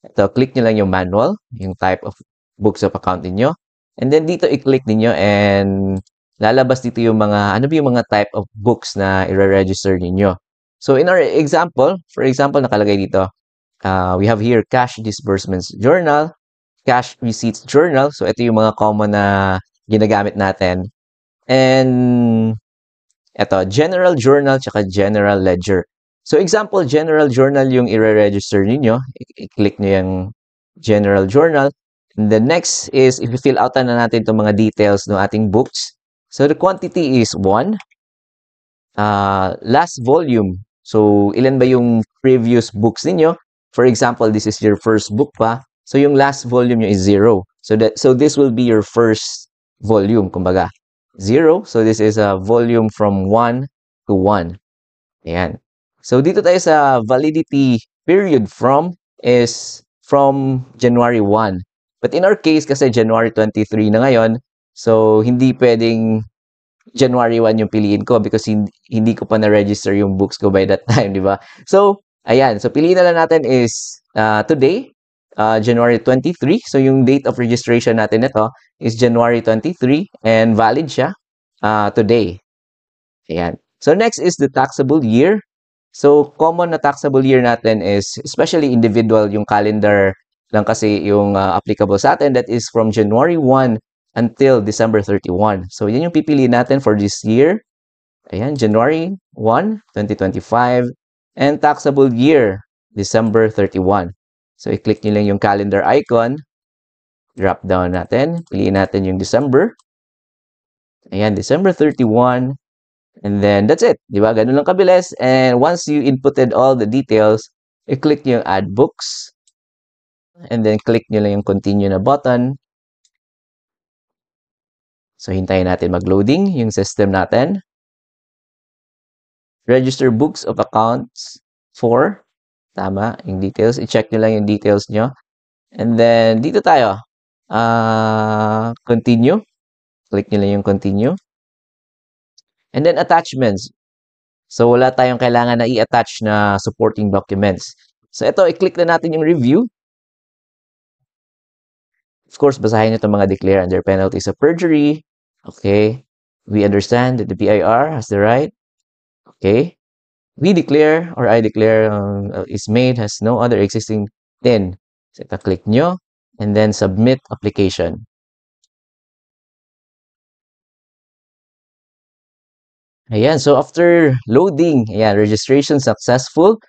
Ito, click nyo lang yung manual, yung type of books of account niyo. And then dito i-click niyo and lalabas dito yung mga, ano ba yung mga type of books na i-register niyo. So in our example, for example, nakalagay dito, we have here cash disbursements journal, cash receipts journal. So ito yung mga common na ginagamit natin. And ito, general journal tsaka general ledger. So example, general journal yung i-register niyo. I-click niyo yung general journal. And the next is, if you fill out na natin itong mga details ng ating books. So the quantity is 1. Last volume. So ilan ba yung previous books niyo? For example, this is your first book pa. So yung last volume nyo is 0. So this will be your first volume, kumbaga. 0. So this is a volume from 1 to 1. Ayan. So dito tayo sa validity period from is from January 1. But in our case, kasi January 23 na ngayon, so hindi pwedeng January 1 yung piliin ko because hindi ko pa na-register yung books ko by that time, di ba? So, ayan. So, piliin na lang natin is today, January 23. So, yung date of registration natin ito is January 23 and valid siya today. Ayan. So, next is the taxable year. So, common na taxable year natin is, especially individual, yung calendar lang kasi yung applicable sa atin. That is from January 1 until December 31. So, yan yung pipiliin natin for this year. Ayan, January 1, 2025. And taxable year, December 31. So, i-click nyo lang yung calendar icon. Drop down natin. Piliin natin yung December. Ayan, December 31. And then, that's it. Di ba? Ganun lang kabilis. And once you inputted all the details, i-click nyo yung add books. And then, click nyo lang yung continue na button. So, hintayin natin mag-loading yung system natin. Register books of accounts for. Tama, yung details. I-check nyo lang yung details nyo. And then, dito tayo. Continue. Click nyo lang yung continue. And then, attachments. So, wala tayong kailangan na i-attach na supporting documents. So, ito, i-click na natin yung review. Of course, basahin nyo itong mga declare under penalties of perjury. Okay. We understand that the BIR has the right. Okay. We declare or I declare is made has no other existing. Then, so ito, click nyo. And then, submit application. Ayan. So, after loading, ayan, registration successful.